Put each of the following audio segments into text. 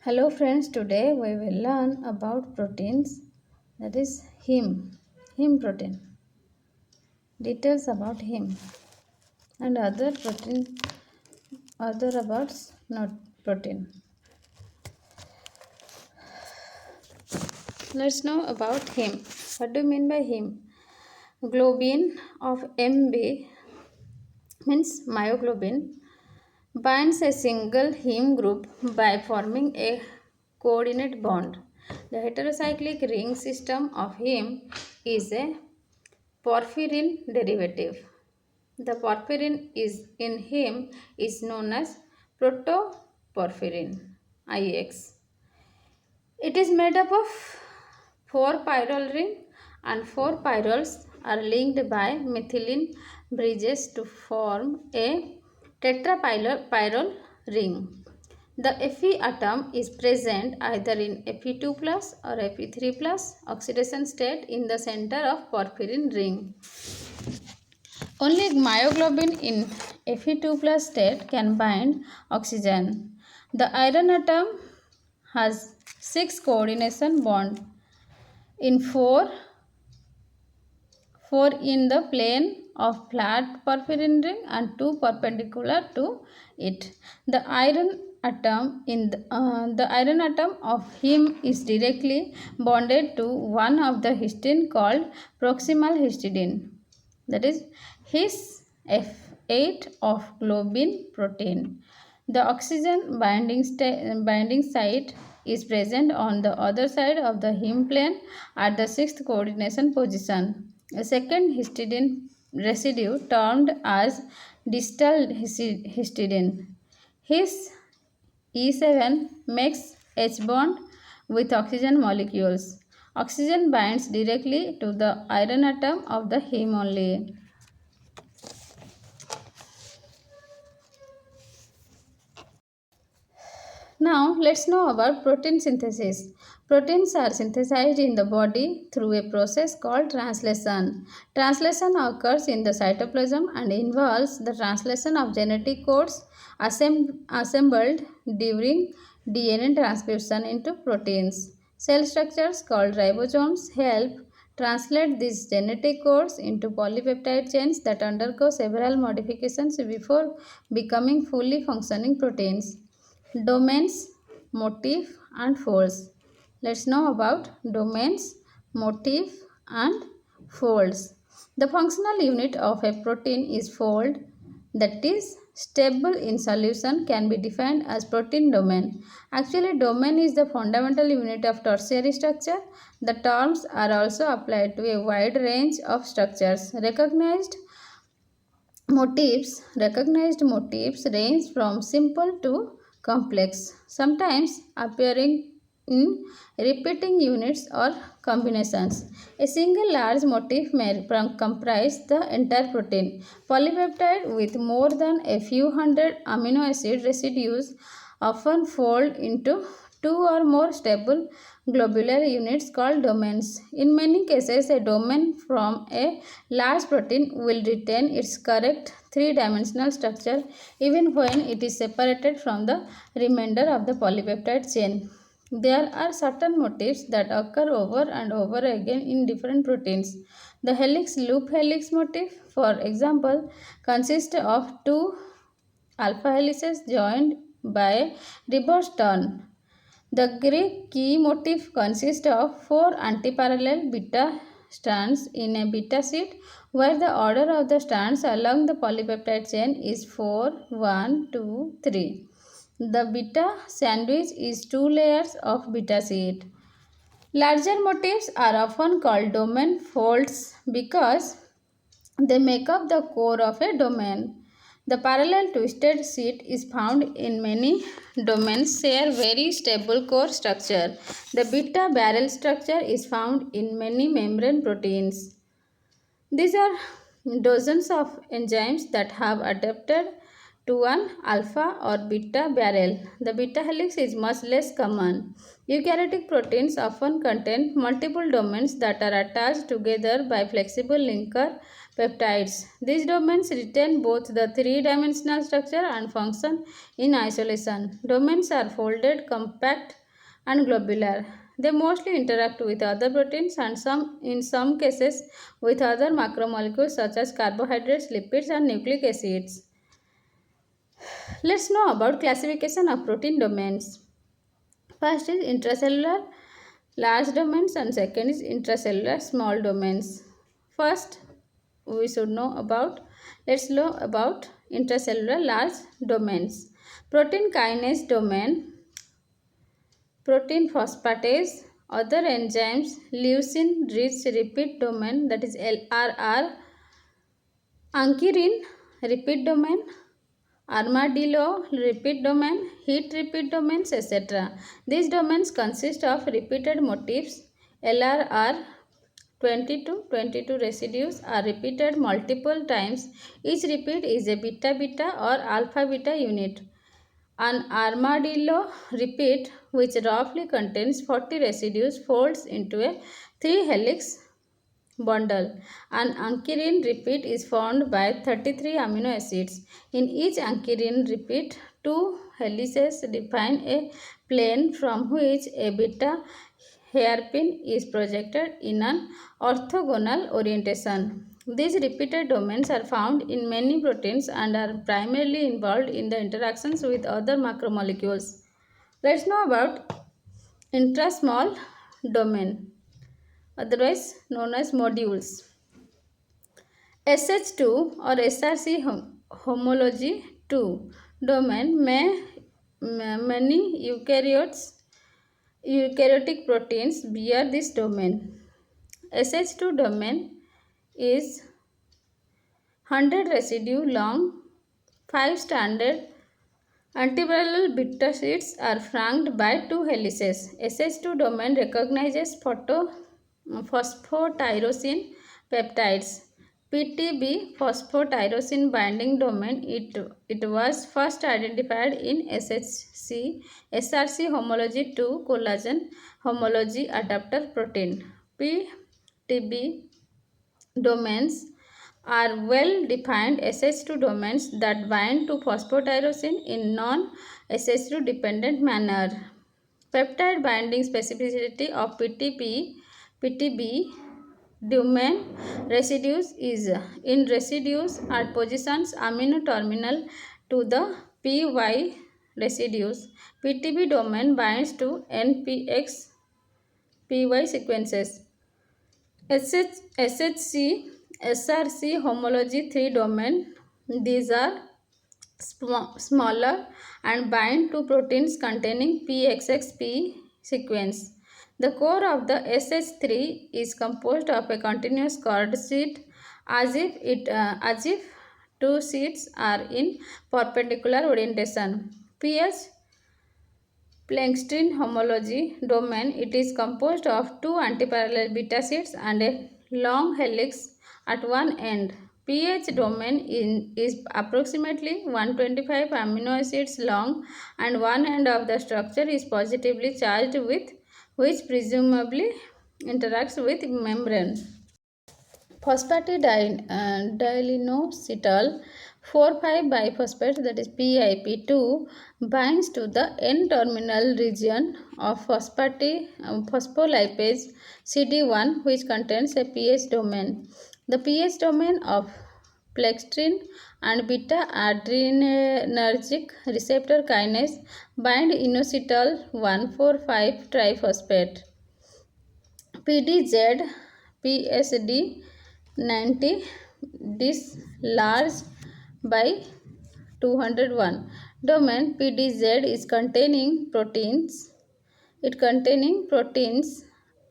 Hello friends, today we will learn about proteins, that is heme protein, details about heme and other protein, other about not protein. Let's know about heme. What do you mean by heme? Globin of Mb means myoglobin binds a single heme group by forming a coordinate bond. The heterocyclic ring system of heme is a porphyrin derivative. The porphyrin is in heme is known as protoporphyrin IX. It is made up of 4 pyrrole ring and 4 pyrroles are linked by methylene bridges to form a tetrapyrrole ring. The Fe atom is present either in Fe2 plus or Fe3 plus oxidation state in the center of porphyrin ring. Only myoglobin in Fe2 plus state can bind oxygen. The iron atom has 6 coordination bond in 4 in the plane of flat porphyrin ring and 2 perpendicular to it. The iron atom of heme is directly bonded to one of the histidine called proximal histidine, that is his F8 of globin protein. The oxygen binding site is present on the other side of the heme plane at the 6th coordination position. A second histidine residue termed as distal histidine. His E7 makes H bond with oxygen molecules. Oxygen binds directly to the iron atom of the heme only. Now let's know about protein synthesis. Proteins are synthesized in the body through a process called translation. Translation occurs in the cytoplasm and involves the translation of genetic codes assembled during DNA transcription into proteins. Cell structures called ribosomes help translate these genetic codes into polypeptide chains that undergo several modifications before becoming fully functioning proteins. Domains, motif and folds. Let's know about domains, motif and folds. The functional unit of a protein is fold, that is stable in solution, can be defined as protein domain. Actually, domain is the fundamental unit of tertiary structure. The terms are also applied to a wide range of structures. Recognized motifs range from simple to complex, sometimes appearing in repeating units or combinations. A single large motif may comprise the entire protein. Polypeptide with more than a few hundred amino acid residues often fold into 2 or more stable globular units called domains. In many cases, a domain from a large protein will retain its correct 3-dimensional structure even when it is separated from the remainder of the polypeptide chain. There are certain motifs that occur over and over again in different proteins. The helix loop helix motif, for example, consists of 2 alpha helices joined by a reverse turn. The Greek key motif consists of 4 antiparallel beta strands in a beta sheet, where the order of the strands along the polypeptide chain is 4, 1, 2, 3. The beta sandwich is 2 layers of beta sheet. Larger motifs are often called domain folds because they make up the core of a domain. The parallel twisted sheet is found in many domains share very stable core structure. The beta barrel structure is found in many membrane proteins. These are dozens of enzymes that have adapted to an alpha or beta barrel. The beta helix is much less common. Eukaryotic proteins often contain multiple domains that are attached together by flexible linker peptides. These domains retain both the three-dimensional structure and function in isolation. Domains are folded, compact, and globular. They mostly interact with other proteins and in some cases with other macromolecules such as carbohydrates, lipids, and nucleic acids. Let's know about classification of protein domains. First is intracellular large domains and second is intracellular small domains. First, we should know about, let's know about intracellular large domains. Protein kinase domain, protein phosphatase, other enzymes, leucine rich repeat domain that is LRR, ankyrin repeat domain, armadillo repeat domain, heat repeat domains, etc. These domains consist of repeated motifs. LRR 20 to 22 residues are repeated multiple times. Each repeat is a beta-beta or alpha-beta unit. An armadillo repeat, which roughly contains 40 residues, folds into a 3-helix bundle. An ankyrin repeat is formed by 33 amino acids. In each ankyrin repeat, 2 helices define a plane from which a beta hairpin is projected in an orthogonal orientation. These repeated domains are found in many proteins and are primarily involved in the interactions with other macromolecules. Let's know about intrasmall domain, otherwise known as modules. SH2 or SRC homology 2 domain many eukaryotic proteins bear this domain. SH2 domain is 100 residue long. 5 standard antiparallel beta sheets are flanked by 2 helices. SH2 domain recognizes phosphotyrosine peptides. PTB phosphotyrosine binding domain. It was first identified in SRC homology 2 collagen homology adapter protein. PTB domains are well-defined SH2 domains that bind to phosphotyrosine in non-SH2 dependent manner. Peptide binding specificity of PTB domain residues is in residues at positions amino terminal to the PY residues. PTB domain binds to NPX PY sequences. SHC SRC homology 3 domain. These are smaller and bind to proteins containing PXXP sequence. The core of the SH3 is composed of a continuous chord sheet as if two sheets are in perpendicular orientation. PH Planckstein homology domain. It is composed of 2 antiparallel beta sheets and a long helix at one end. pH domain is approximately 125 amino acids long and one end of the structure is positively charged with which presumably interacts with membrane. Phosphatidylinositol 4,5-biphosphate that is PIP2 binds to the N-terminal region of phospholipase CD1 which contains a pH domain. The pH domain of plextrin and beta-adrenergic receptor kinase bind inositol 1,4,5-triphosphate. PDZ PSD 90 dislodged by 201 domain. PDZ is containing proteins.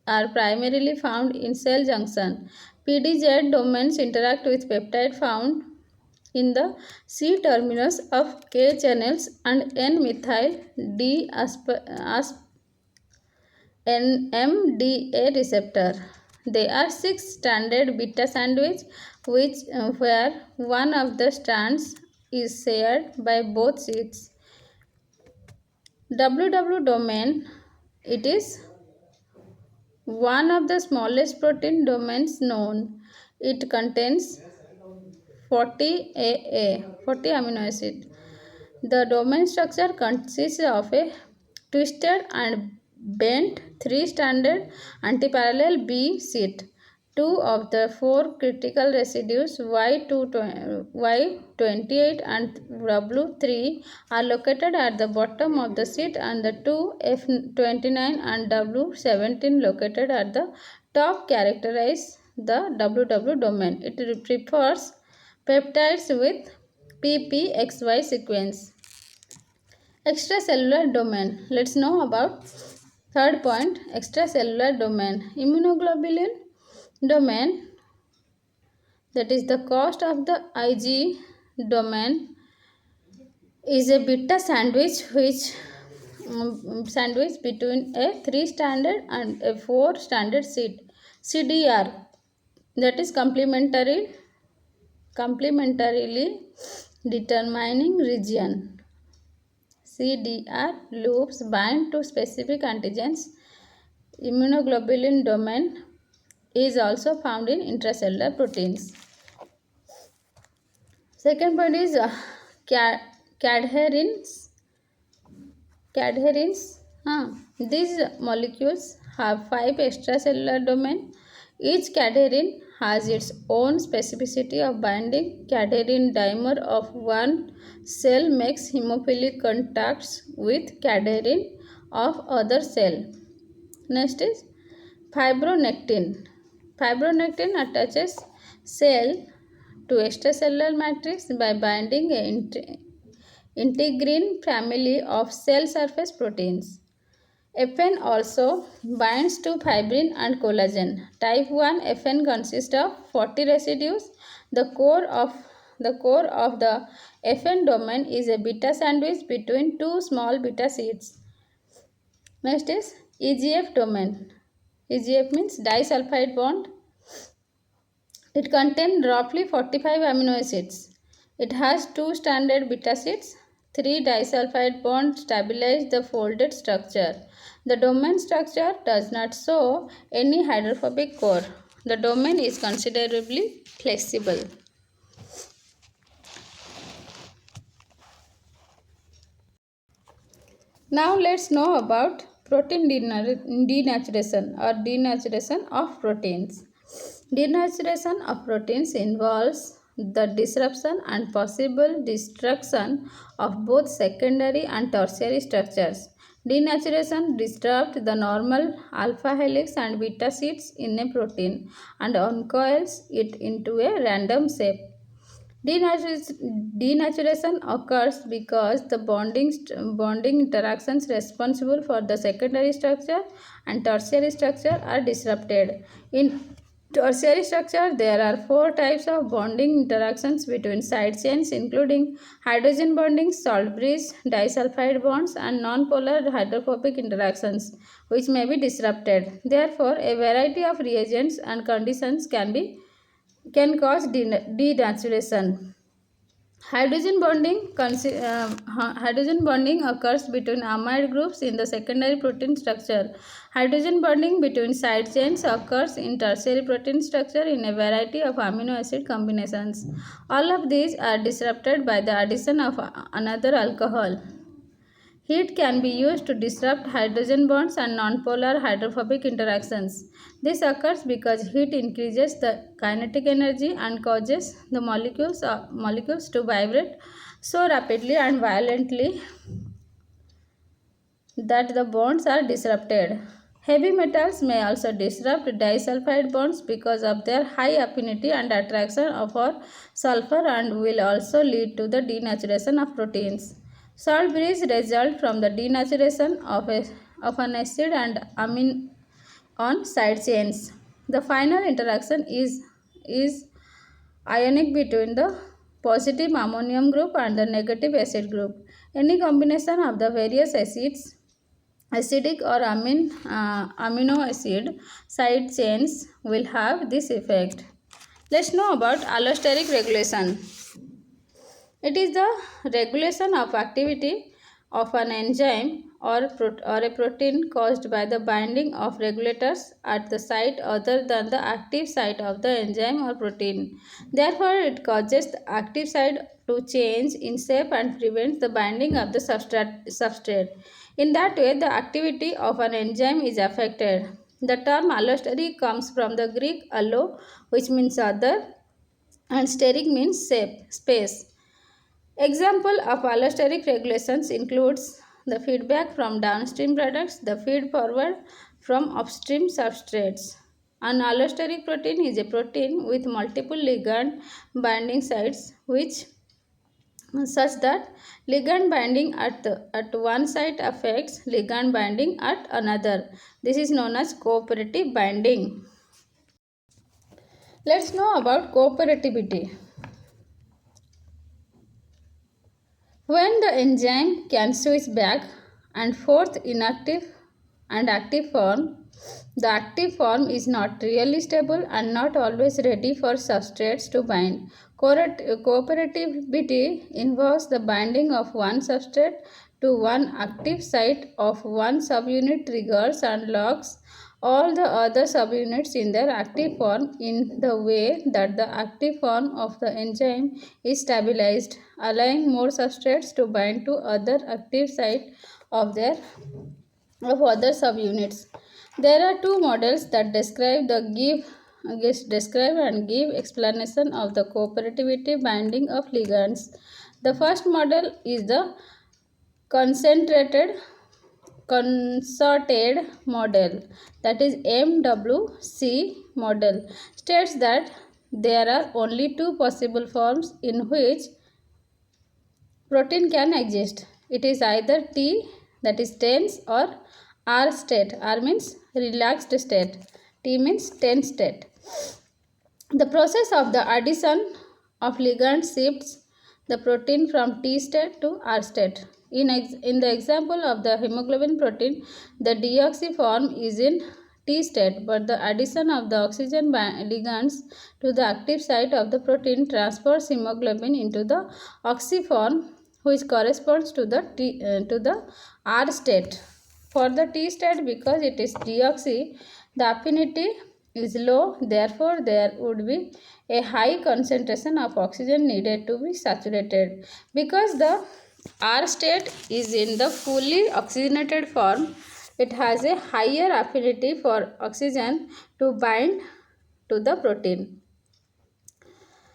Are primarily found in cell junction. PDZ domains interact with peptide found in the C terminus of K channels and N-methyl NMDA receptor. There are 6 standard beta sandwich where one of the strands is shared by both sheets. WW domain, it is one of the smallest protein domains known. It contains 40 AA, 40 amino acid. The domain structure consists of a twisted and bent 3-stranded antiparallel B sheet. Two of the four critical residues Y28 and W3 are located at the bottom of the sheet, and the two F29 and W17 located at the top characterize the WW domain. It prefers peptides with PPXY sequence. Extracellular domain. Let's know about third point, extracellular domain. Immunoglobulin domain, that is the cost of the Ig domain, is a beta sandwich sandwich between a 3-stranded and a 4-stranded sheet. CDR, that is complementarily determining region. CDR loops bind to specific antigens. Immunoglobulin domain is also found in intracellular proteins. Second point is cadherins. These molecules have 5 extracellular domain. Each cadherin has its own specificity of binding. Cadherin dimer of one cell makes hemophilic contacts with cadherin of other cell. Next is fibronectin. Fibronectin attaches cell to extracellular matrix by binding an integrin family of cell surface proteins. FN also binds to fibrin and collagen. Type 1 FN consists of 40 residues. The core of the FN domain is a beta sandwich between two small beta sheets. Next is EGF domain. EGF means disulfide bond. It contains roughly 45 amino acids. It has 2 standard beta sheets. 3 disulfide bonds stabilize the folded structure. The domain structure does not show any hydrophobic core. The domain is considerably flexible. Now let's know about protein denaturation or denaturation of proteins. Denaturation of proteins involves the disruption and possible destruction of both secondary and tertiary structures. Denaturation disrupts the normal alpha helix and beta sheets in a protein and uncoils it into a random shape. Denaturation occurs because the bonding interactions responsible for the secondary structure and tertiary structure are disrupted. In tertiary structure, there are 4 types of bonding interactions between side chains, including hydrogen bonding, salt bridge, disulfide bonds, and non-polar hydrophobic interactions, which may be disrupted. Therefore, a variety of reagents and conditions can cause denaturation. Hydrogen bonding occurs between amide groups in the secondary protein structure. Hydrogen bonding between side chains occurs in tertiary protein structure in a variety of amino acid combinations. All of these are disrupted by the addition of another alcohol. Heat can be used to disrupt hydrogen bonds and nonpolar hydrophobic interactions. This occurs because heat increases the kinetic energy and causes the molecules to vibrate so rapidly and violently that the bonds are disrupted. Heavy metals may also disrupt disulfide bonds because of their high affinity and attraction for sulfur, and will also lead to the denaturation of proteins. Salt bridge result from the denaturation of an acid and amine on side chains. The final interaction is ionic between the positive ammonium group and the negative acid group. Any combination of the various acids, acidic or amino acid side chains, will have this effect. Let's know about allosteric regulation. It is the regulation of activity of an enzyme or a protein caused by the binding of regulators at the site other than the active site of the enzyme or protein. Therefore, it causes the active site to change in shape and prevents the binding of the substrate. In that way, the activity of an enzyme is affected. The term allosteric comes from the Greek allo, which means other, and steric means shape, space. Example of allosteric regulations includes the feedback from downstream products, the feed forward from upstream substrates. An allosteric protein is a protein with multiple ligand binding sites which such that ligand binding at one site affects ligand binding at another. This is known as cooperative binding. Let's know about cooperativity. When the enzyme can switch back and forth inactive and active form, the active form is not really stable and not always ready for substrates to bind. Cooperativity involves the binding of one substrate to one active site of one subunit triggers and locks all the other subunits in their active form in the way that the active form of the enzyme is stabilized, allowing more substrates to bind to other active site of other subunits. There are two models that describe and give explanation of the cooperativity binding of ligands. The first model is the concentrated concerted model, that is MWC model, states that there are only two possible forms in which protein can exist. It is either T, that is tense, or R state. R means relaxed state. T means tense state. The process of the addition of ligand shifts the protein from T state to R state. In the example of the hemoglobin protein, the deoxy form is in T state, but the addition of the oxygen ligands to the active site of the protein transfers hemoglobin into the oxy form, which corresponds to the R state. For the T state, because it is deoxy, the affinity is low, therefore there would be a high concentration of oxygen needed to be saturated. Because the R state is in the fully oxygenated form, it has a higher affinity for oxygen to bind to the protein.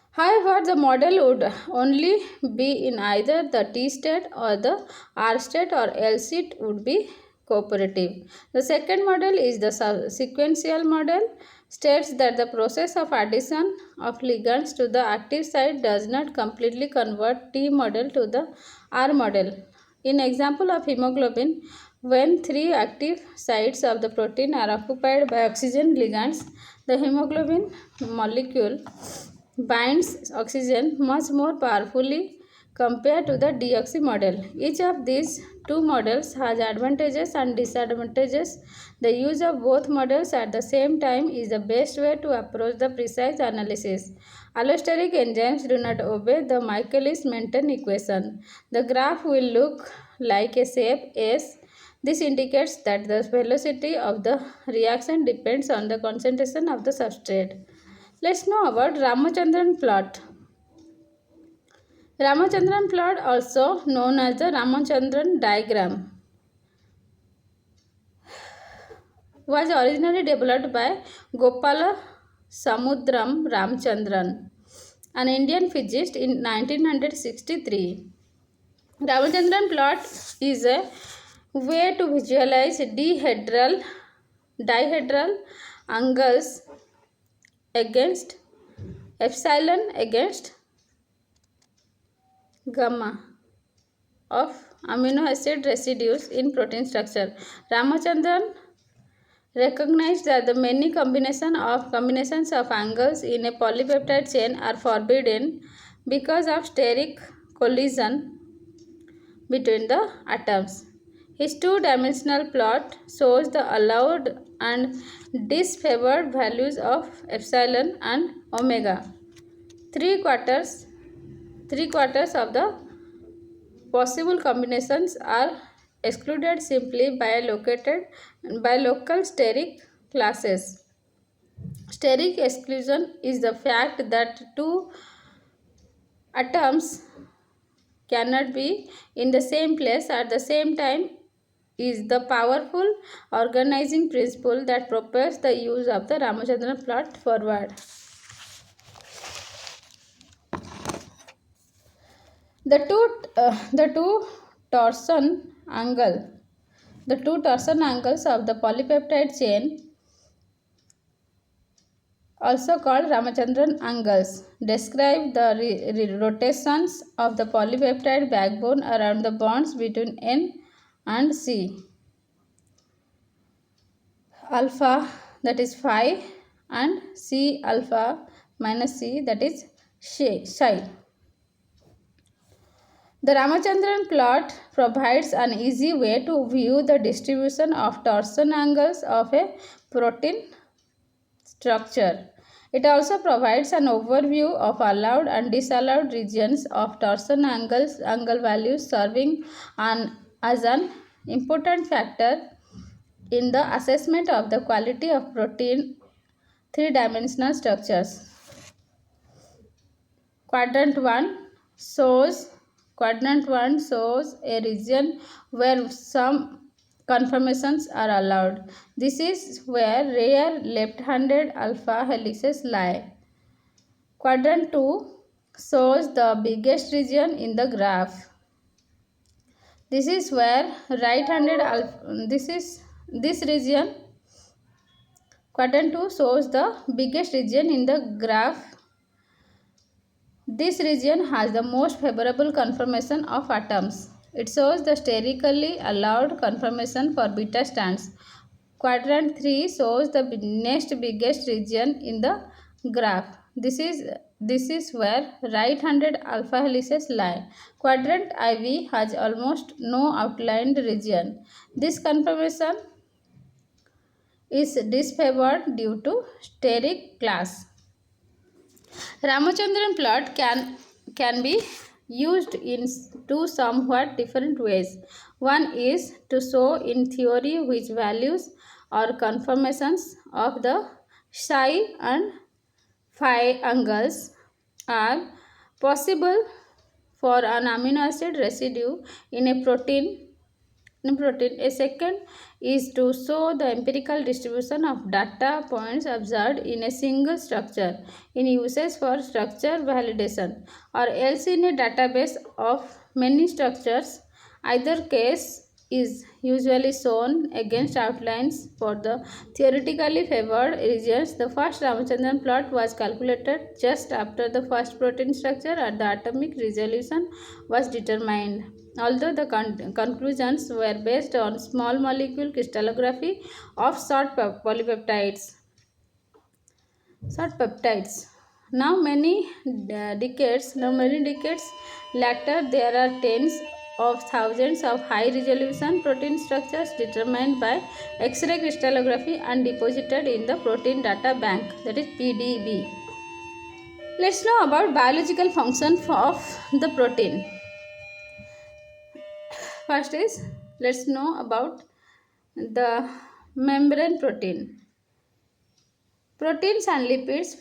However, the model would only be in either the T state or the R state, or else it would be cooperative. The second model is the sequential model, states that the process of addition of ligands to the active site does not completely convert T model to the R model. In example of hemoglobin, when three active sites of the protein are occupied by oxygen ligands, the hemoglobin molecule binds oxygen much more powerfully compared to the deoxy model. Each of these two models has advantages and disadvantages. The use of both models at the same time is the best way to approach the precise analysis. Allosteric enzymes do not obey the Michaelis-Menten equation. The graph will look like a shape S. This indicates that the velocity of the reaction depends on the concentration of the substrate. Let's know about Ramachandran plot. Ramachandran plot, also known as the Ramachandran diagram, was originally developed by Gopala Samudram Ramachandran, an Indian physicist, in 1963. Ramachandran plot is a way to visualize dihedral angles against epsilon against gamma of amino acid residues in protein structure. Ramachandran recognized that the many combinations of angles in a polypeptide chain are forbidden because of steric collision between the atoms. His two-dimensional plot shows the allowed and disfavored values of epsilon and omega. Three quarters of the possible combinations are excluded simply by local steric classes. Steric exclusion is the fact that two atoms cannot be in the same place at the same time is the powerful organizing principle that propels the use of the Ramachandran plot forward. The two torsion angle, the two torsion angles of the polypeptide chain, also called Ramachandran angles, describe the rotations of the polypeptide backbone around the bonds between N and C. Alpha, that is phi, and C alpha minus C, that is psi. The Ramachandran plot provides an easy way to view the distribution of torsion angles of a protein structure. It also provides an overview of allowed and disallowed regions of torsion angle values, serving as an important factor in the assessment of the quality of protein three-dimensional structures. Quadrant 1 shows a region where some conformations are allowed. This is where rare left-handed alpha helices lie. Quadrant 2 shows the biggest region in the graph. This is where right-handed alpha, this region. Quadrant 2 shows the biggest region in the graph. This region has the most favorable conformation of atoms. It shows the sterically allowed conformation for beta strands. Quadrant 3 shows the next biggest region in the graph. This is where right-handed alpha helices lie. Quadrant IV has almost no outlined region. This conformation is disfavored due to steric class. Ramachandran plot can be used in two somewhat different ways. One is to show in theory which values or conformations of the psi and phi angles are possible for an amino acid residue in a protein. A second is to show the empirical distribution of data points observed in a single structure in uses for structure validation, or else in a database of many structures. Either case is usually shown against outlines for the theoretically favored regions. The first Ramachandran plot was calculated just after the first protein structure and the atomic resolution was determined. Although the conclusions were based on small molecule crystallography of short peptides. Now many decades later, there are tens of thousands of high-resolution protein structures determined by X-ray crystallography and deposited in the Protein Data Bank, that is PDB. Let's know about biological function of the protein. First is, let's know about the membrane protein. Proteins and lipids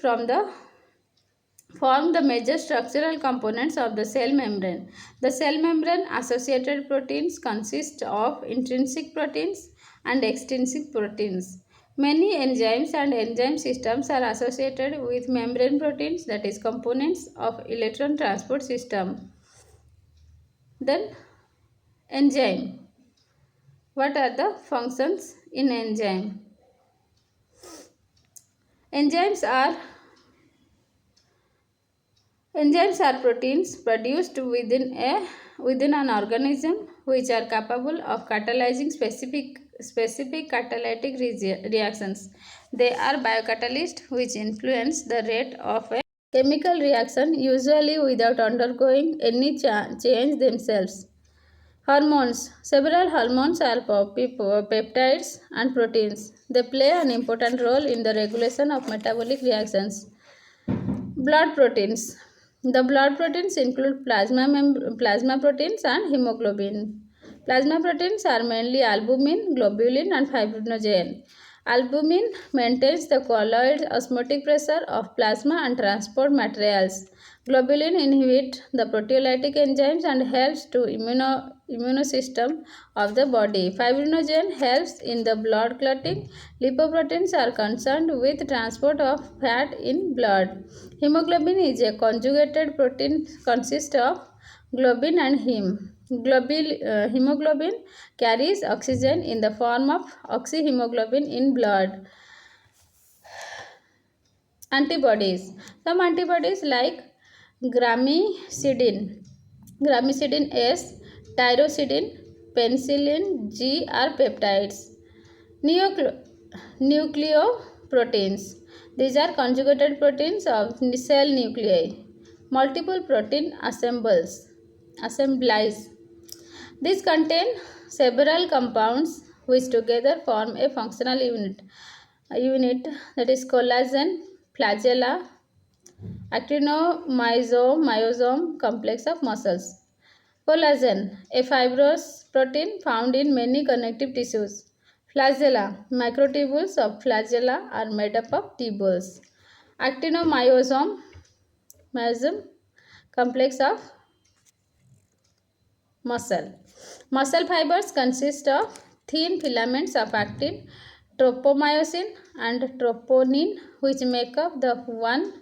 form the major structural components of the cell membrane. The cell membrane associated proteins consist of intrinsic proteins and extrinsic proteins. Many enzymes and enzyme systems are associated with membrane proteins, that is components of electron transport system. Then enzyme. What are the functions in enzyme? Enzymes are proteins produced within an organism which are capable of catalyzing specific catalytic reactions. They are biocatalysts which influence the rate of a chemical reaction, usually without undergoing any change themselves. Hormones. Several hormones are peptides and proteins. They play an important role in the regulation of metabolic reactions. Blood proteins. The blood proteins include plasma proteins and hemoglobin. Plasma proteins are mainly albumin, globulin, and fibrinogen. Albumin maintains the colloid osmotic pressure of plasma and transport materials. Globulin inhibits the proteolytic enzymes and helps to immunosystem of the body. Fibrinogen helps in the blood clotting. Lipoproteins are concerned with transport of fat in blood. Hemoglobin is a conjugated protein consists of globin and hemoglobin carries oxygen in the form of oxyhemoglobin in blood. Antibodies. Some antibodies like gramicidin, gramicidin S, tyrosidin, penicillin G are peptides. Nucleoproteins. These are conjugated proteins of cell nuclei. Multiple protein assemblies. These contain several compounds which together form a functional unit that is collagen, flagella, actinomyosome complex of muscles. Collagen, a fibrous protein found in many connective tissues. Flagella, microtubules of flagella are made up of tubules. Actinomyosome, myosome complex of muscle. Muscle fibers consist of thin filaments of actin, tropomyosin, and troponin, which make up the one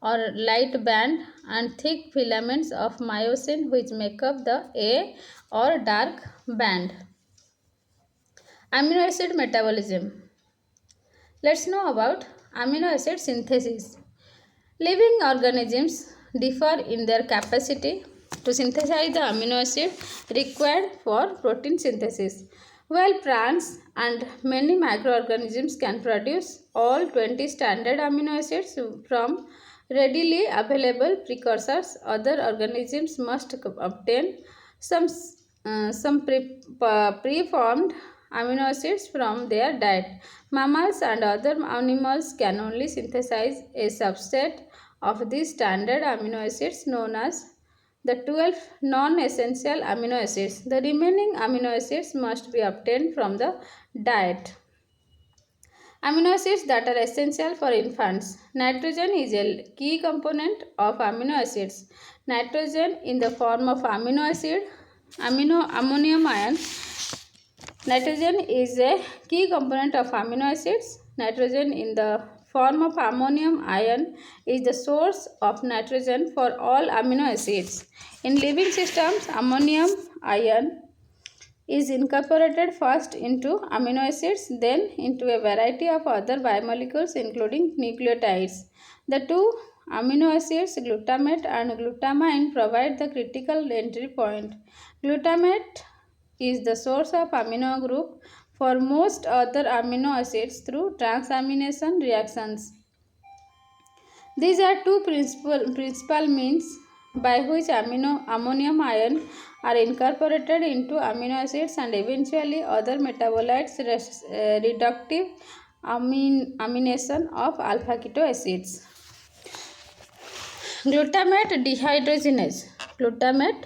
or light band, and thick filaments of myosin, which make up the A or dark band. Amino acid metabolism. Let's know about amino acid synthesis. Living organisms differ in their capacity to synthesize the amino acid required for protein synthesis. While plants and many microorganisms can produce all 20 standard amino acids from readily available precursors, other organisms must obtain some preformed amino acids from their diet. Mammals and other animals can only synthesize a subset of these standard amino acids known as the 12 non-essential amino acids. The remaining amino acids must be obtained from the diet. Amino acids that are essential for infants. Nitrogen is a key component of amino acids. Nitrogen in the form of ammonium ion. Nitrogen is a key component of amino acids. Nitrogen in the form of ammonium ion is the source of nitrogen for all amino acids. In living systems, ammonium ion is incorporated first into amino acids, then into a variety of other biomolecules including nucleotides. The two amino acids glutamate and glutamine provide the critical entry point. Glutamate is the source of amino group for most other amino acids through transamination reactions. These are two principal means by which ammonium ion are incorporated into amino acids and eventually other metabolites reductive amination of alpha keto acids. Glutamate dehydrogenase. Glutamate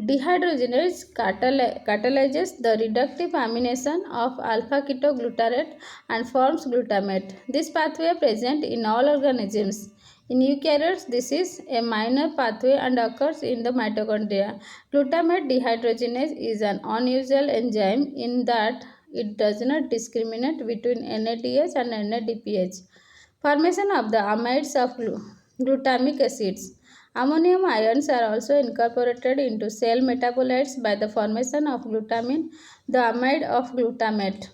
dehydrogenase catalyzes the reductive amination of alpha ketoglutarate and forms glutamate. This pathway is present in all organisms. In eukaryotes, this is a minor pathway and occurs in the mitochondria. Glutamate dehydrogenase is an unusual enzyme in that it does not discriminate between NADH and NADPH. Formation of the amides of glutamic acids. Ammonium ions are also incorporated into cell metabolites by the formation of glutamine, the amide of glutamate.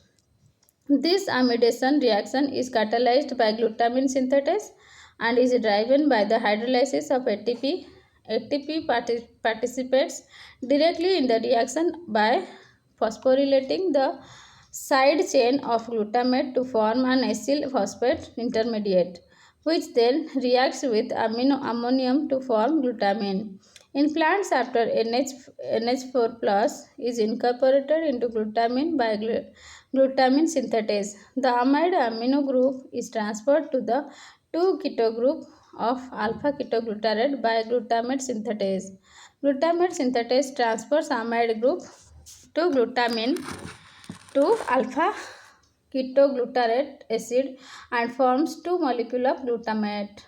This amidation reaction is catalyzed by glutamine synthetase and is driven by the hydrolysis of ATP. ATP participates directly in the reaction by phosphorylating the side chain of glutamate to form an acyl phosphate intermediate, which then reacts with ammonium to form glutamine. In plants, after NH4 plus is incorporated into glutamine by glutamine synthetase, the amide amino group is transferred to the 2-keto group of alpha ketoglutarate by glutamate synthetase. Glutamate synthetase transfers amide group to glutamine to alpha ketoglutarate acid and forms two molecules of glutamate.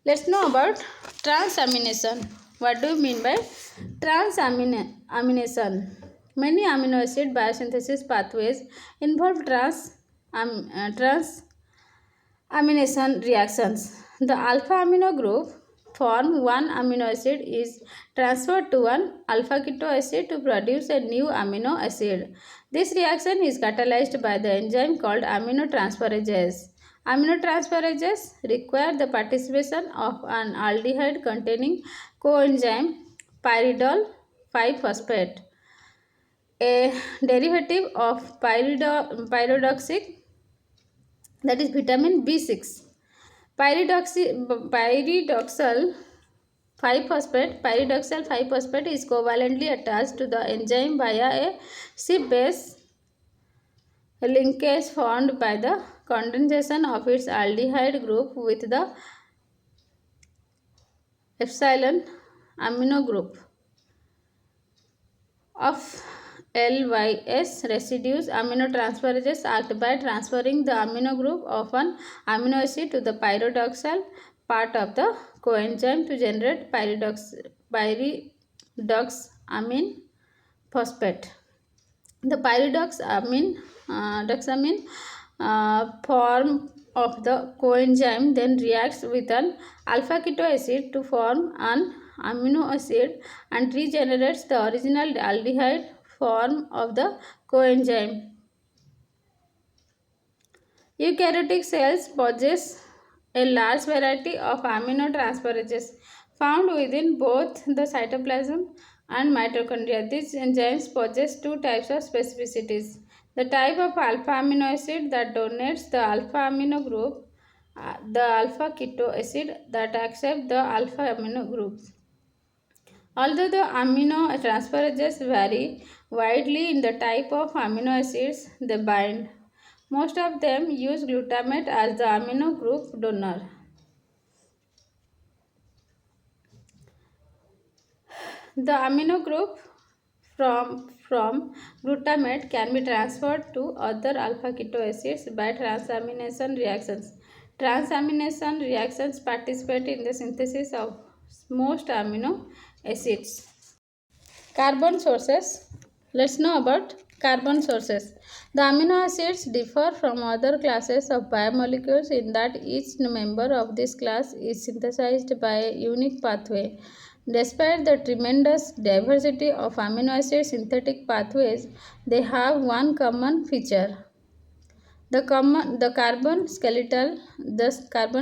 Let's know about transamination. What do you mean by transamination? Many amino acid biosynthesis pathways involve transamination reactions. The alpha amino group form one amino acid is transferred to one alpha keto acid to produce a new amino acid. This reaction is catalyzed by the enzyme called aminotransferase. Aminotransferases require the participation of an aldehyde containing coenzyme pyridol 5-phosphate, a derivative of pyridoxine, that is vitamin B6. Pyridoxal 5-phosphate is covalently attached to the enzyme via a CYP-base linkage formed by the condensation of its aldehyde group with the epsilon amino group of LYS residues. Aminotransferases act by transferring the amino group of an amino acid to the pyridoxal part of the coenzyme to generate pyridoxamine phosphate. The pyridoxamine form of the coenzyme then reacts with an alpha keto acid to form an amino acid and regenerates the original aldehyde form of the coenzyme. Eukaryotic cells possess a large variety of aminotransferases found within both the cytoplasm and mitochondria. These enzymes possess two types of specificities. The type of alpha amino acid that donates the alpha amino group, the alpha keto acid that accepts the alpha amino group. Although the aminotransferases vary widely in the type of amino acids they bind, most of them use glutamate as the amino group donor. The amino group from glutamate can be transferred to other alpha keto acids by transamination reactions. Transamination reactions participate in the synthesis of most amino acids. Carbon sources. Let's know about carbon sources. The amino acids differ from other classes of biomolecules in that each member of this class is synthesized by a unique pathway. Despite the tremendous diversity of amino acid synthetic pathways, they have one common feature. The carbon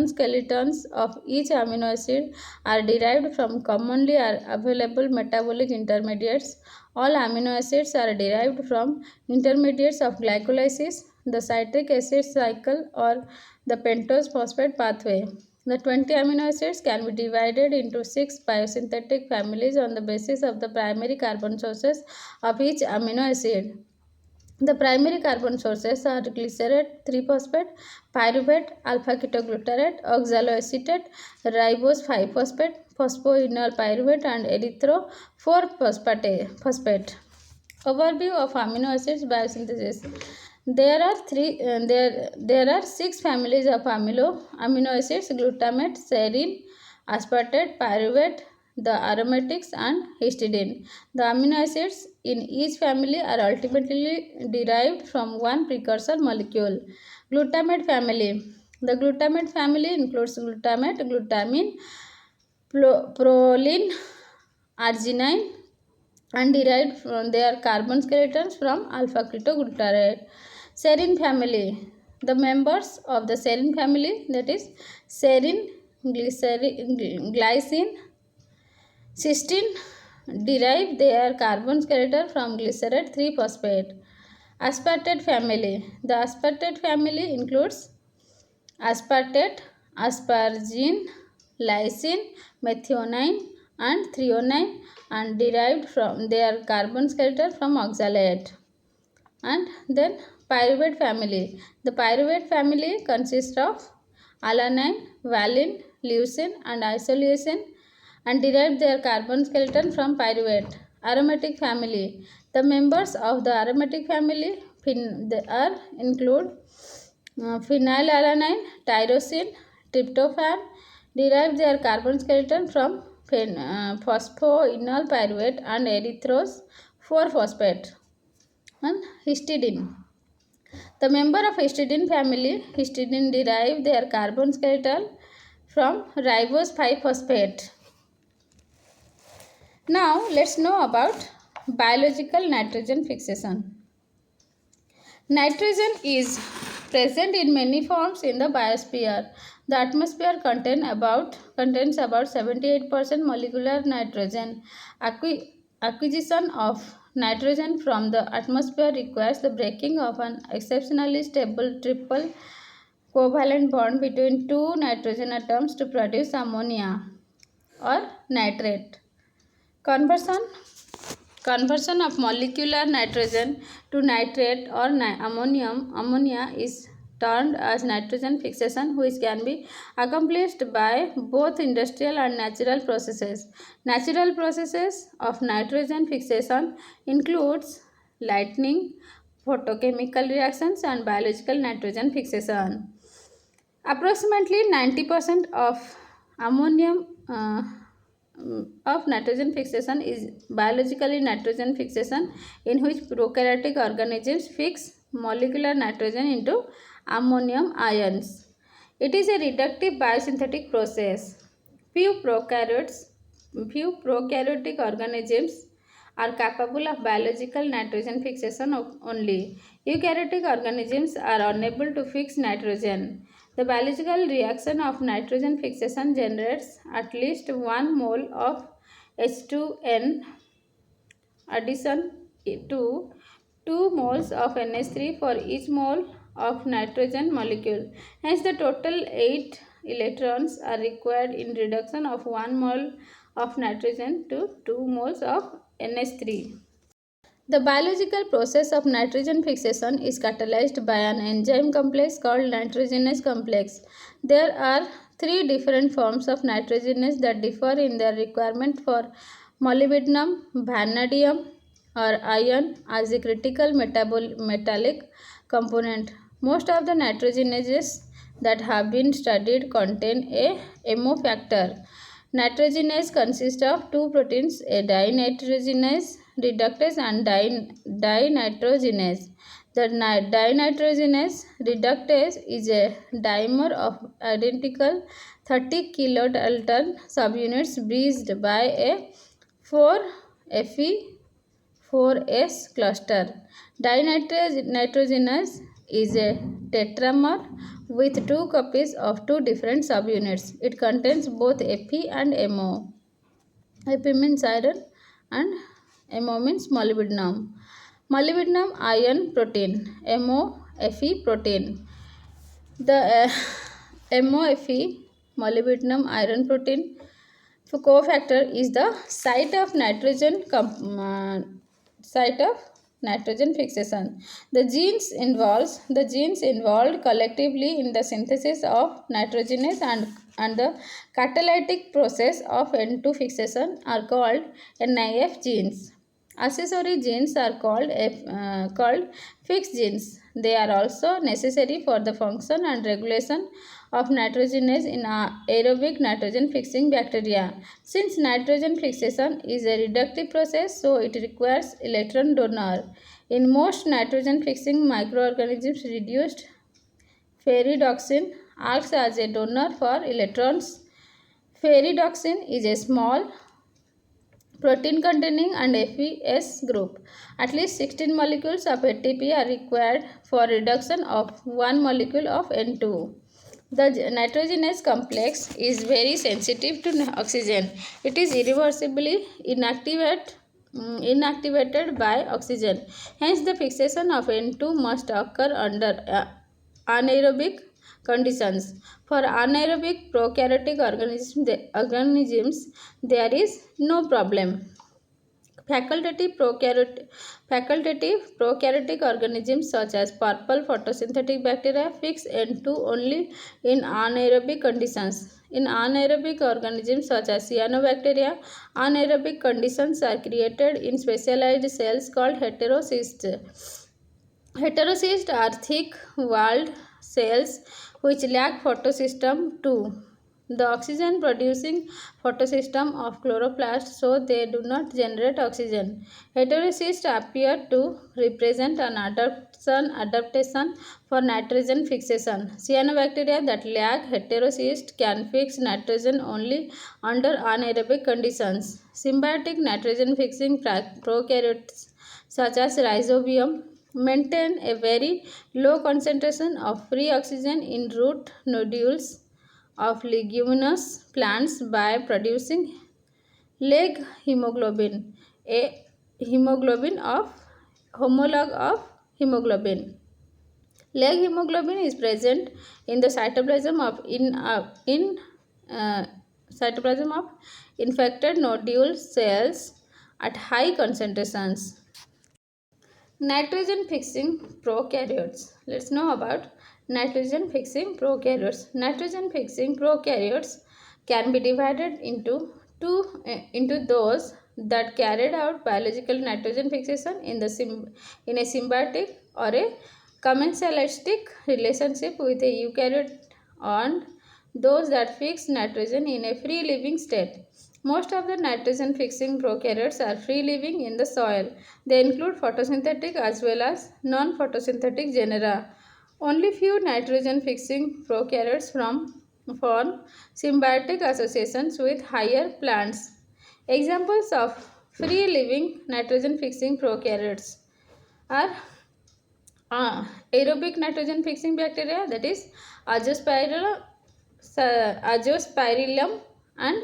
skeletons of each amino acid are derived from commonly available metabolic intermediates. All amino acids are derived from intermediates of glycolysis, the citric acid cycle, or the pentose phosphate pathway. The 20 amino acids can be divided into 6 biosynthetic families on the basis of the primary carbon sources of each amino acid. The primary carbon sources are glycerate 3-phosphate, pyruvate, alpha ketoglutarate, oxaloacetate, ribose 5-phosphate, phosphoenol pyruvate, and erythro 4-phosphate. Overview of amino acids biosynthesis. There are 6 families of amino acids: glutamate, serine, aspartate, pyruvate, the aromatics, and histidine. The amino acids in each family are ultimately derived from one precursor molecule. Glutamate family. The glutamate family includes glutamate, glutamine, proline, arginine, and derived from their carbon skeletons from alpha ketoglutarate. Serine family. The members of the serine family, that is serine, glycine, cysteine, derive their carbon skeleton from glycerate 3-phosphate. Aspartate family. The aspartate family includes aspartate, aspargine, lysine, methionine, and threonine, and derived from their carbon skeleton from oxalate. And then pyruvate family. The pyruvate family consists of alanine, valine, leucine, and isoleucine, and derived their carbon skeleton from pyruvate. aromatic family. The members of the aromatic family include phenylalanine, tyrosine, tryptophan. Derive their carbon skeleton from phosphoenol pyruvate and erythrose 4-phosphate. And histidine. The member of histidine family, histidine derive their carbon skeleton from ribose 5-phosphate. Now let's know about biological nitrogen fixation. Nitrogen is present in many forms in the biosphere. The atmosphere contains about 78% molecular nitrogen. Acquisition of nitrogen from the atmosphere requires the breaking of an exceptionally stable triple covalent bond between two nitrogen atoms to produce ammonia or nitrate. Conversion of molecular nitrogen to nitrate or ammonia is termed as nitrogen fixation, which can be accomplished by both industrial and natural processes. Natural processes of nitrogen fixation includes lightning, photochemical reactions, and biological nitrogen fixation. Approximately 90% of ammonium of nitrogen fixation is biologically nitrogen fixation, in which prokaryotic organisms fix molecular nitrogen into ammonium ions. It is a reductive biosynthetic process. Few prokaryotic organisms are capable of biological nitrogen fixation only. Eukaryotic organisms are unable to fix nitrogen. The biological reaction of nitrogen fixation generates at least 1 mole of H2N addition to 2 moles of NH3 for each mole of nitrogen molecule. Hence, the total 8 electrons are required in reduction of 1 mole of nitrogen to 2 moles of NH3. The biological process of nitrogen fixation is catalyzed by an enzyme complex called nitrogenase complex. There are 3 different forms of nitrogenase that differ in their requirement for molybdenum, vanadium, or iron as a critical metallic component. Most of the nitrogenases that have been studied contain a MO factor. Nitrogenase consists of 2 proteins, a dinitrogenase reductase and dinitrogenase. The dinitrogenase reductase is a dimer of identical 30 kilodalton subunits bridged by a 4Fe4S cluster. Dinitrogenase is a tetramer with 2 copies of 2 different subunits. It contains both Fe and MO. Fe means iron and MO means molybdenum. Molybdenum iron protein, MOFE protein. The MOFE molybdenum iron protein cofactor is the site of nitrogen fixation. The genes involved collectively in the synthesis of nitrogenase and the catalytic process of N2 fixation are called NIF genes. Accessory genes are called fixed genes. They are also necessary for the function and regulation of nitrogenase in aerobic nitrogen fixing bacteria. Since nitrogen fixation is a reductive process, so it requires electron donor. In most nitrogen fixing microorganisms, reduced ferredoxin acts as a donor for electrons. Ferredoxin is a small protein containing an FeS group. At least 16 molecules of ATP are required for reduction of 1 molecule of N2. The nitrogenase complex is very sensitive to oxygen. It is irreversibly inactivated by oxygen. Hence, the fixation of N2 must occur under anaerobic conditions. For anaerobic prokaryotic organisms, there is no problem. Facultative prokaryotic organisms such as purple photosynthetic bacteria fix N2 only in anaerobic conditions. In anaerobic organisms such as cyanobacteria, anaerobic conditions are created in specialized cells called heterocysts. Heterocysts are thick-walled cells which lack photosystem II, the oxygen-producing photosystem of chloroplasts, so they do not generate oxygen. Heterocysts appear to represent an adaptation for nitrogen fixation. Cyanobacteria that lack heterocysts can fix nitrogen only under anaerobic conditions. Symbiotic nitrogen-fixing prokaryotes such as Rhizobium maintain a very low concentration of free oxygen in root nodules of leguminous plants by producing leg hemoglobin, a hemoglobin of homologue of hemoglobin. Leg hemoglobin is present in the cytoplasm uh, cytoplasm of infected nodule cells at high concentrations. Nitrogen fixing prokaryotes. Let's know about nitrogen fixing prokaryotes. Nitrogen fixing prokaryotes can be divided into those that carried out biological nitrogen fixation in a symbiotic or a commensalistic relationship with a eukaryote, and those that fix nitrogen in a free living state. Most of the nitrogen fixing prokaryotes are free living in the soil. They include photosynthetic as well as non-photosynthetic genera. Only few nitrogen fixing prokaryotes form symbiotic associations with higher plants. Examples of free living nitrogen fixing prokaryotes are aerobic nitrogen fixing bacteria, that is Azospirillum, and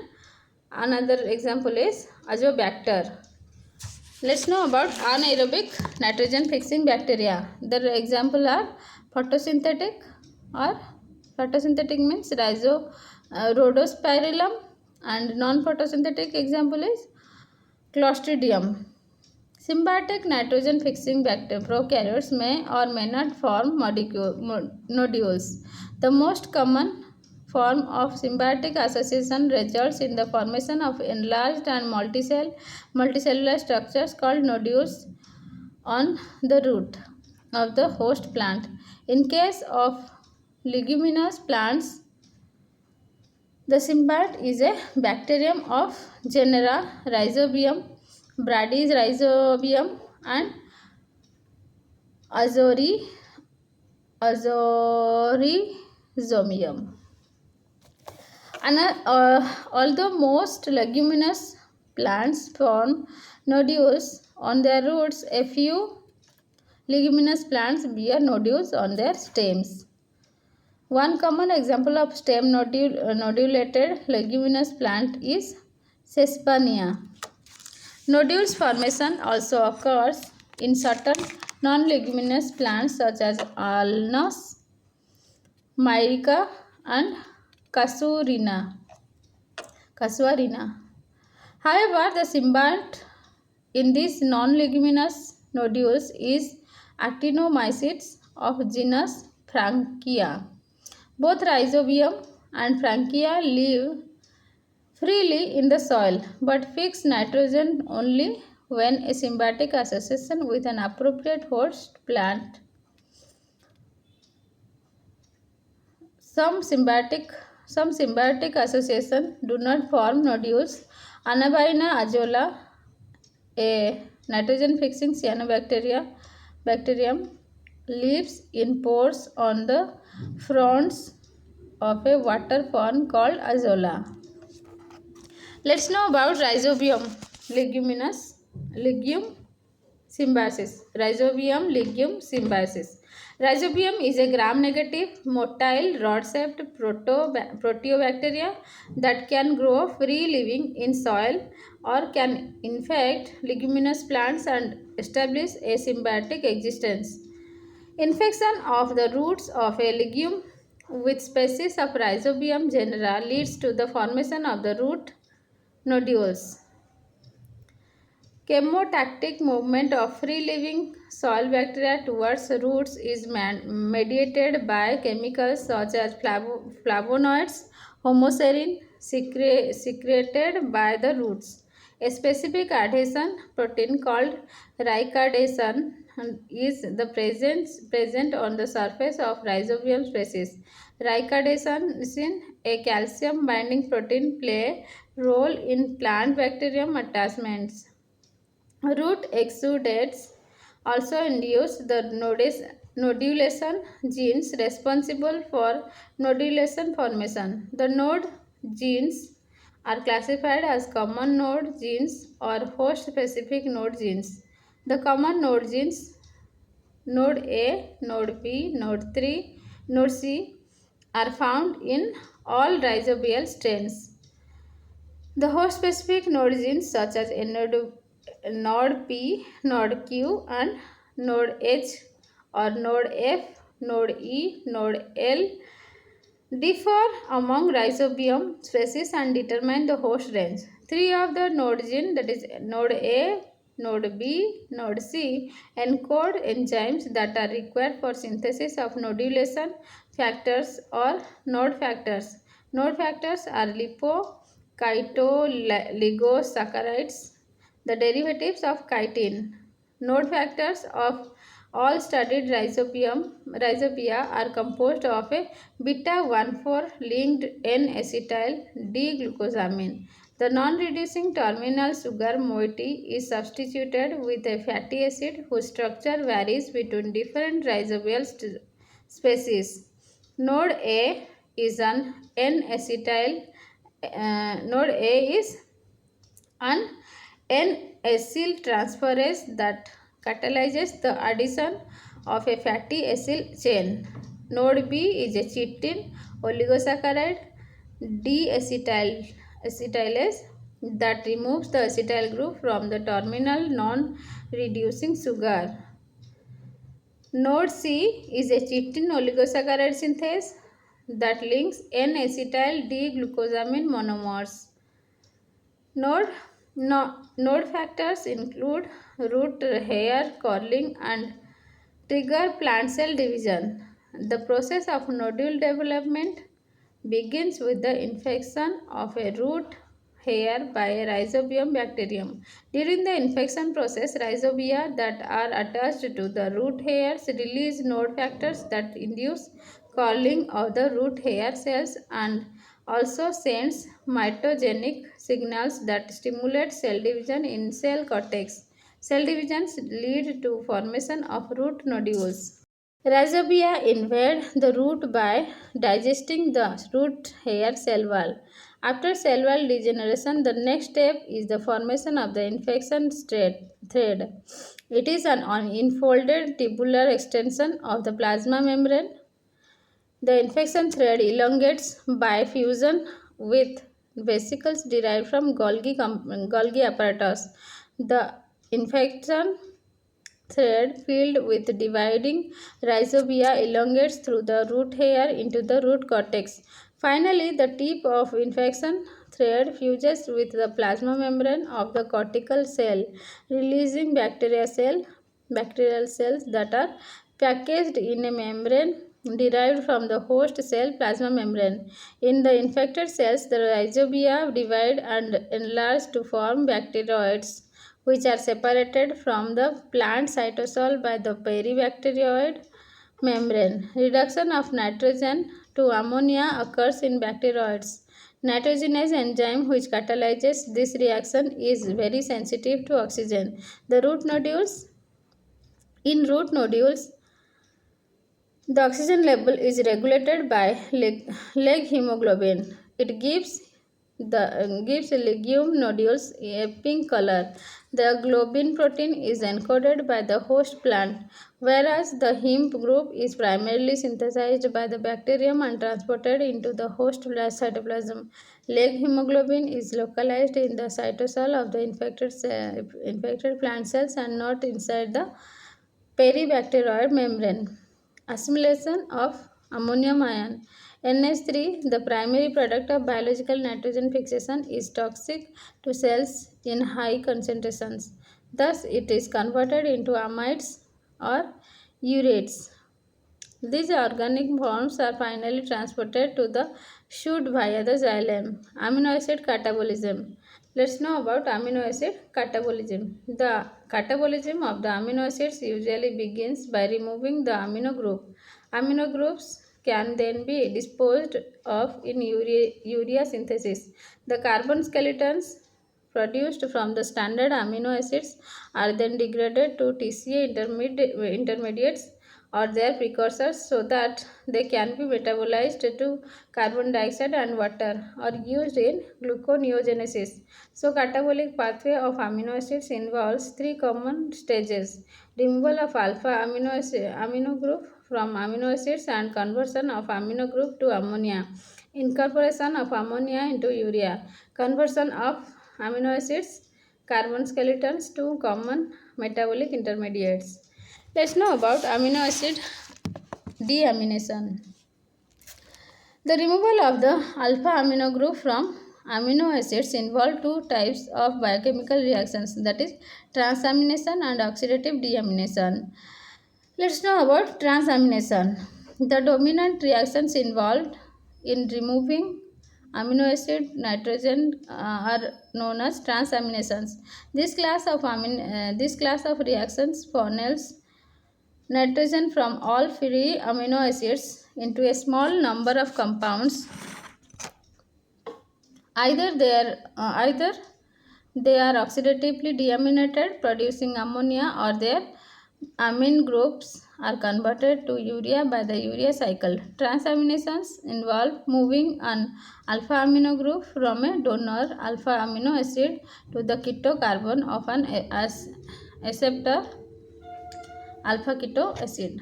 another example is Azobacter. Let's know about anaerobic nitrogen fixing bacteria. The example are photosynthetic, or photosynthetic means Rhodospirillum, and non-photosynthetic example is Clostridium. Symbiotic nitrogen fixing prokaryotes may or may not form nodules. The most common form of symbiotic association results in the formation of enlarged and multicellular structures called nodules on the root of the host plant. In case of leguminous plants, the symbiote is a bacterium of genera Rhizobium, Brady's Rhizobium, and Azorizomyum. Although most leguminous plants form nodules on their roots, a few leguminous plants bear nodules on their stems. One common example of stem nodulated leguminous plant is Sesbania. Nodules formation also occurs in certain non-leguminous plants such as Alnus, Myrica, and Casuarina. However, the symbiote in these non-leguminous nodules is actinomycetes of genus Frankia. Both Rhizobium and Frankia live freely in the soil but fix nitrogen only when a symbiotic association with an appropriate host plant. Some symbiotic associations do not form nodules. Anabaina azolla, a nitrogen fixing bacterium, lives in pores on the fronds of a water fern called azolla. Let's know about Rhizobium legume symbiosis. Rhizobium legume symbiosis. Rhizobium is a gram-negative, motile, rod-shaped proteobacteria that can grow free-living in soil or can infect leguminous plants and establish a symbiotic existence. Infection of the roots of a legume with species of Rhizobium genera leads to the formation of the root nodules. Chemotactic movement of free-living soil bacteria towards roots is mediated by chemicals such as flavonoids, homoserine secreted by the roots. A specific adhesion protein called ricardation is the present on the surface of rhizobium species. Ricardation, a calcium binding protein, play role in plant bacterium attachments. Root exudates also induce the nodulation genes responsible for nodulation formation. The node genes are classified as common node genes or host specific node genes. The common node genes, node A, node B, node 3, node C, are found in all rhizobial strains. The host-specific node genes such as node P, node Q, and node H or node F, node E, node L differ among rhizobium species and determine the host range. Three of the node genes, that is node A, node B, node C, encode enzymes that are required for synthesis of nodulation factors or node factors. Node factors are lipocytoligosaccharides, the derivatives of chitin. Node factors of all studied rhizobia are composed of a beta-1,4 linked N-acetyl D-glucosamine. The non-reducing terminal sugar moiety is substituted with a fatty acid whose structure varies between different rhizobial species. Node A is an N-acetyl. Node A is an N-acyl transferase that catalyzes the addition of a fatty acyl chain. Node B is a chitin oligosaccharide D-acetylase that removes the acetyl group from the terminal non-reducing sugar. Node C is a chitin oligosaccharide synthase that links N-acetyl D-glucosamine monomers. Node factors include root hair curling and trigger plant cell division. The process of nodule development begins with the infection of a root hair by a rhizobium bacterium. During the infection process, rhizobia that are attached to the root hairs release node factors that induce curling of the root hair cells and also sends mitogenic signals that stimulate cell division in cell cortex. Cell divisions lead to formation of root nodules. Rhizobia invade the root by digesting the root hair cell wall. After cell wall degeneration, the next step is the formation of the infection thread. It is an unfolded tubular extension of the plasma membrane. The infection thread elongates by fusion with vesicles derived from Golgi apparatus. The infection thread filled with dividing rhizobia elongates through the root hair into the root cortex. Finally, the tip of infection thread fuses with the plasma membrane of the cortical cell, releasing bacterial cells that are packaged in a membrane derived from the host cell plasma membrane. In the infected cells, the rhizobia divide and enlarge to form bacteroids, which are separated from the plant cytosol by the peribacterioid membrane. Reduction of nitrogen to ammonia occurs in bacteroids. Nitrogenase enzyme which catalyzes this reaction is very sensitive to oxygen. The root nodules In root nodules, the oxygen level is regulated by leg hemoglobin. It gives legume nodules a pink color. The globin protein is encoded by the host plant, whereas the heme group is primarily synthesized by the bacterium and transported into the host cytoplasm. Leg hemoglobin is localized in the cytosol of the infected plant cells and not inside the peribacterioid membrane. Assimilation of ammonium ion. NH3, the primary product of biological nitrogen fixation, is toxic to cells in high concentrations. Thus, it is converted into amides or urates. These organic forms are finally transported to the shoot via the xylem. Amino acid catabolism. Let's know about amino acid catabolism. The catabolism of the amino acids usually begins by removing the amino group. Amino groups can then be disposed of in urea synthesis. The carbon skeletons produced from the standard amino acids are then degraded to TCA intermediates or their precursors so that they can be metabolized to carbon dioxide and water or used in gluconeogenesis. So catabolic pathway of amino acids involves three common stages: removal of alpha amino group from amino acids and conversion of amino group to ammonia, incorporation of ammonia into urea, conversion of amino acids carbon skeletons to common metabolic intermediates. Let's know about amino acid deamination. The removal of the alpha amino group from amino acids involve two types of biochemical reactions, that is transamination and oxidative deamination. Let's know about transamination. The dominant reactions involved in removing amino acid nitrogen are known as transaminations. This class of reactions funnels nitrogen from all free amino acids into a small number of compounds. Either they are oxidatively deaminated, producing ammonia, or their amine groups are converted to urea by the urea cycle. Transaminations involve moving an alpha amino group from a donor alpha amino acid to the keto carbon of an acceptor alpha keto acid.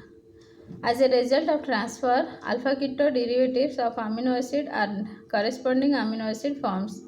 As a result of transfer, alpha keto derivatives of amino acid and corresponding amino acid forms.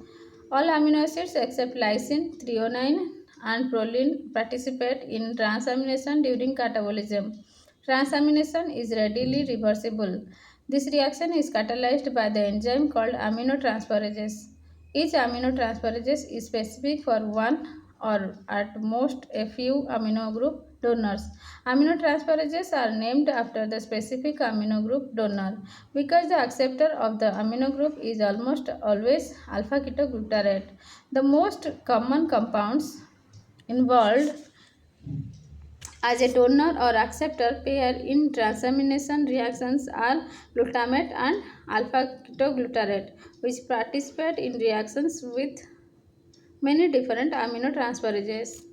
All amino acids except lysine, threonine, and proline participate in transamination during catabolism. Transamination is readily reversible. This reaction is catalyzed by the enzyme called aminotransferases. Each aminotransferase is specific for one or at most a few amino group donors. Aminotransferases are named after the specific amino group donor because the acceptor of the amino group is almost always alpha ketoglutarate. The most common compounds involved as a donor or acceptor pair in transamination reactions are glutamate and alpha ketoglutarate, which participate in reactions with many different aminotransferases.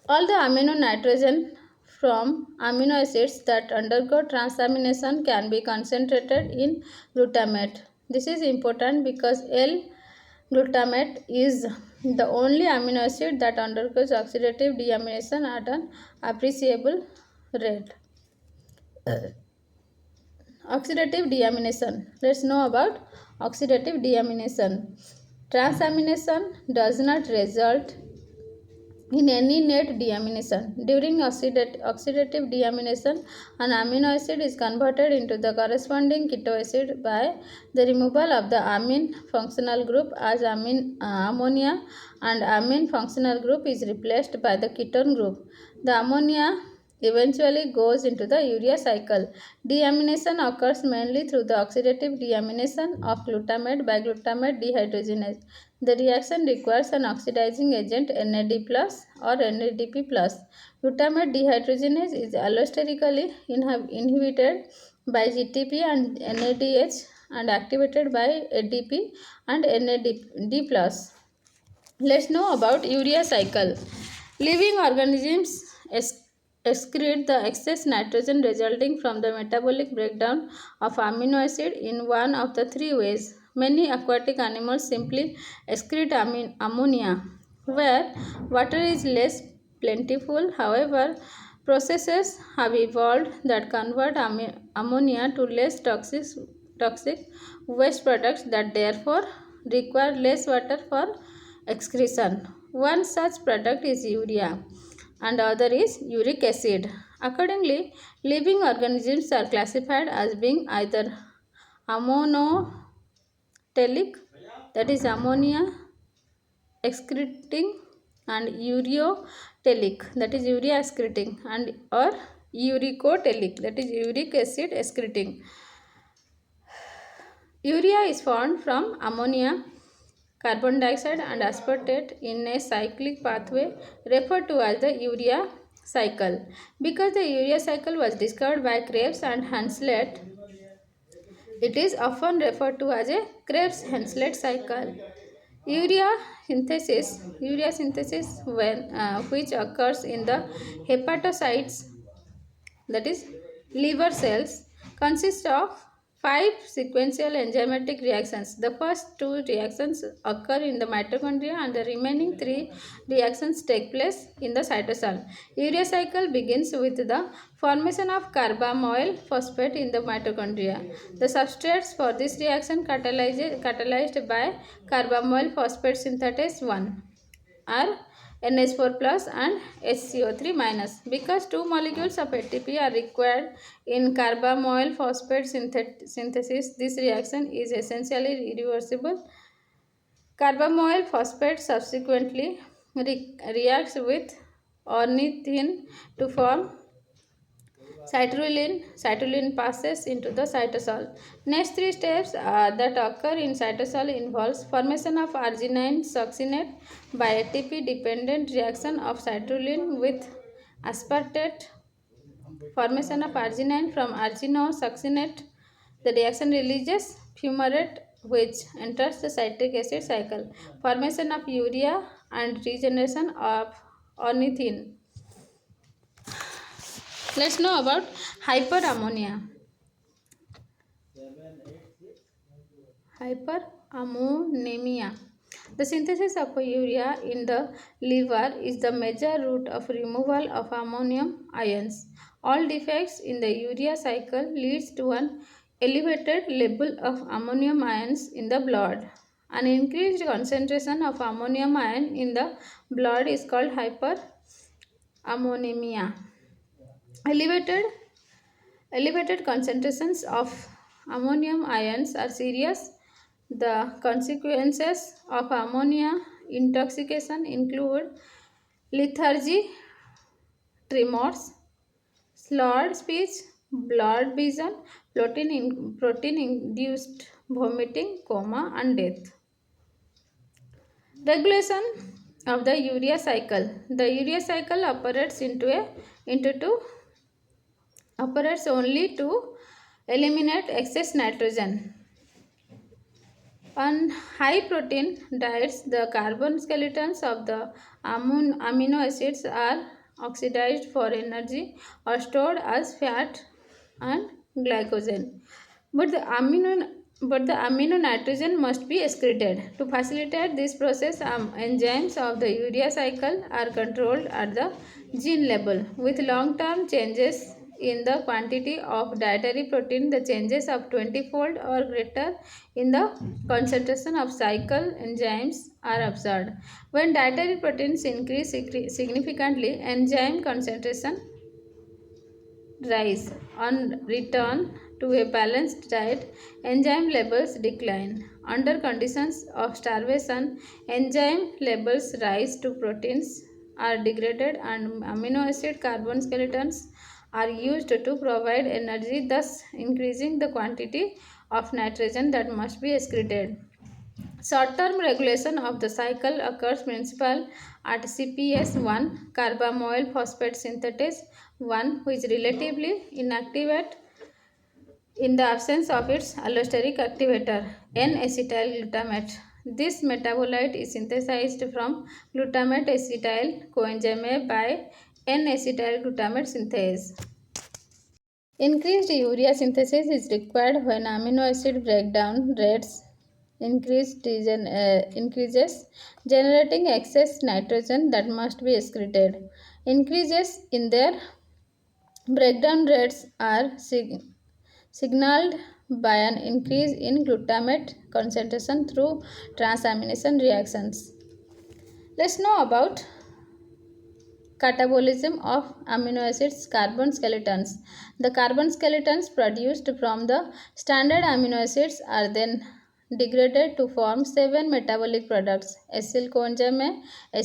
All the amino nitrogen from amino acids that undergo transamination can be concentrated in glutamate. This is important because L-glutamate is the only amino acid that undergoes oxidative deamination at an appreciable rate. Oxidative deamination. Let's know about oxidative deamination. Transamination does not result in any net deamination. During oxidative deamination, an amino acid is converted into the corresponding keto acid by the removal of the amine functional group as ammonia, and amine functional group is replaced by the ketone group. The ammonia eventually goes into the urea cycle. Deamination occurs mainly through the oxidative deamination of glutamate by glutamate dehydrogenase. The reaction requires an oxidizing agent NAD plus or NADP plus. Glutamate dehydrogenase is allosterically inhibited by GTP and NADH and activated by ADP and NAD plus. Let's know about urea cycle. Living organisms excrete the excess nitrogen resulting from the metabolic breakdown of amino acid in one of the three ways. Many aquatic animals simply excrete ammonia, where water is less plentiful. However, processes have evolved that convert ammonia to less toxic waste products that therefore require less water for excretion. One such product is urea and other is uric acid. Accordingly, living organisms are classified as being either ammonotelic, that is ammonia excreting, and ureotelic, that is urea excreting, and or uricotelic, that is uric acid excreting. Urea is formed from ammonia, carbon dioxide and aspartate in a cyclic pathway referred to as the urea cycle. Because the urea cycle was discovered by Krebs and Henseleit, it is often referred to as a Krebs-Henseleit cycle. Urea synthesis which occurs in the hepatocytes, that is liver cells, consists of 5 sequential enzymatic reactions. The first 2 reactions occur in the mitochondria and the remaining 3 reactions take place in the cytosol. Urea cycle begins with the formation of carbamoyl phosphate in the mitochondria. The substrates for this reaction catalyzed by carbamoyl phosphate synthetase 1 are NH4 plus and HCO3 minus. Because 2 molecules of ATP are required in carbamoyl phosphate synthesis, this reaction is essentially irreversible. Carbamoyl phosphate subsequently reacts with ornithine to form cytosine. Cytosine passes into the cytosol. Next 3 steps that occur in cytosol involves formation of arginine succinate by ATP-dependent reaction of cytosine with aspartate. Formation of arginine from arginosuccinate. The reaction releases fumarate which enters the citric acid cycle. Formation of urea and regeneration of ornithine. Let's know about hyperammonia. Hyperammonemia. The synthesis of urea in the liver is the major route of removal of ammonium ions. All defects in the urea cycle leads to an elevated level of ammonium ions in the blood. An increased concentration of ammonium ion in the blood is called hyperammonemia. Elevated concentrations of ammonium ions are serious. The consequences of ammonia intoxication include lethargy, tremors, slurred speech, blurred vision, protein-induced vomiting, coma, and death. Regulation of the urea cycle. The urea cycle operates only to eliminate excess nitrogen. On high protein diets, the carbon skeletons of the amino acids are oxidized for energy or stored as fat and glycogen. But the amino nitrogen must be excreted. To facilitate this process, enzymes of the urea cycle are controlled at the gene level. With long-term changes in the quantity of dietary protein, the changes of 20-fold or greater in the concentration of cycle enzymes are observed. When dietary proteins increase significantly, enzyme concentration rise. On return to a balanced diet, enzyme levels decline. Under conditions of starvation, enzyme levels rise to proteins are degraded and amino acid carbon skeletons are used to provide energy, thus increasing the quantity of nitrogen that must be excreted. Short-term regulation of the cycle occurs principally at CPS1, carbamoyl phosphate synthetase 1, which is relatively inactive in the absence of its allosteric activator, N-acetyl glutamate. This metabolite is synthesized from glutamate acetyl coenzyme A by N-acetyl glutamate synthase. Increased urea synthesis is required when amino acid breakdown rates increases, generating excess nitrogen that must be excreted. Increases in their breakdown rates are signaled by an increase in glutamate concentration through transamination reactions. Let's know about catabolism of amino acids carbon skeletons. The carbon skeletons produced from the standard amino acids are then degraded to form 7 metabolic products: acyl coenzyme A,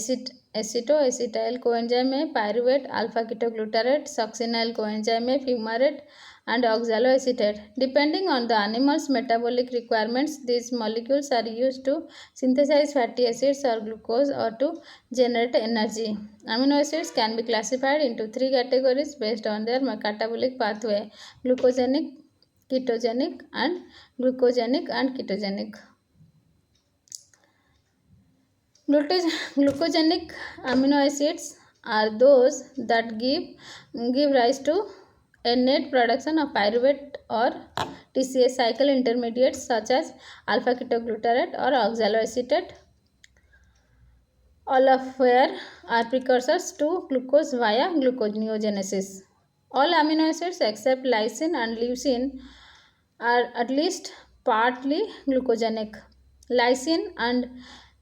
acetoacetyl coenzyme है pyruvate alpha ketoglutarate succinyl coenzyme है fumarate and oxaloacetate. Depending on the animal's metabolic requirements, these molecules are used to synthesize fatty acids or glucose or to generate energy. Amino acids can be classified into three categories based on their metabolic pathway: glucogenic, ketogenic, and glucogenic and ketogenic. Glucogenic amino acids are those that give rise to a net production of pyruvate or TCA cycle intermediates such as alpha ketoglutarate or oxaloacetate, all of where are precursors to glucose via gluconeogenesis. All amino acids except lysine and leucine are at least partly glucogenic. Lysine and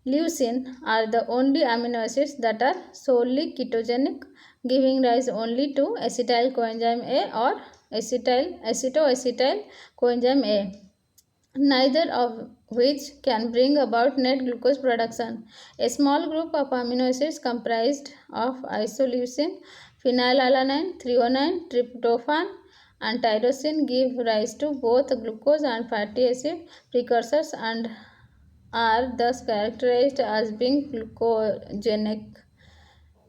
leucine are the only amino acids that are solely ketogenic, giving rise only to acetyl coenzyme A or acetoacetyl coenzyme A, neither of which can bring about net glucose production. A small group of amino acids comprised of isoleucine, phenylalanine, threonine, tryptophan, and tyrosine give rise to both glucose and fatty acid precursors and are thus characterized as being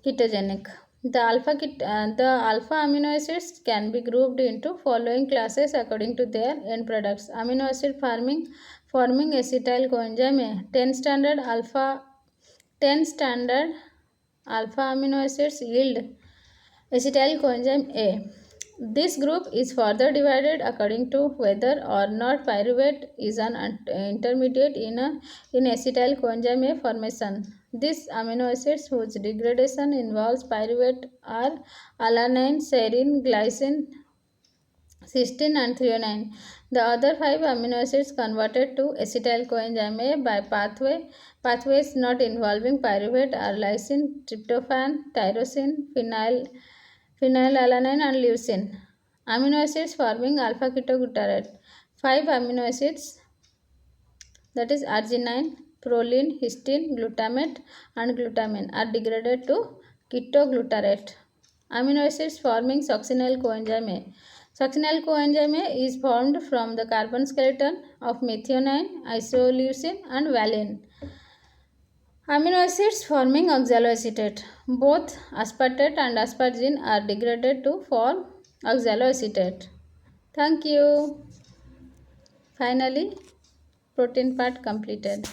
ketogenic. The alpha amino acids can be grouped into following classes according to their end products. Amino acid forming acetyl coenzyme A. 10 standard alpha amino acids yield acetyl coenzyme A. This group is further divided according to whether or not pyruvate is an intermediate in acetyl coenzyme A formation. These amino acids whose degradation involves pyruvate are alanine, serine, glycine, cysteine, and threonine. The other 5 amino acids converted to acetyl coenzyme A by pathways not involving pyruvate are lysine, tryptophan, tyrosine, phenylalanine, and leucine. Amino acids forming alpha ketoglutarate. 5 amino acids, that is arginine, proline, histine, glutamate, and glutamine, are degraded to ketoglutarate. Amino acids forming succinyl coenzyme A. Succinyl coenzyme A is formed from the carbon skeleton of methionine, isoleucine, and valine. Amino acids forming oxaloacetate. Both aspartate and aspargine are degraded to form oxaloacetate. Thank you. Finally, protein part completed.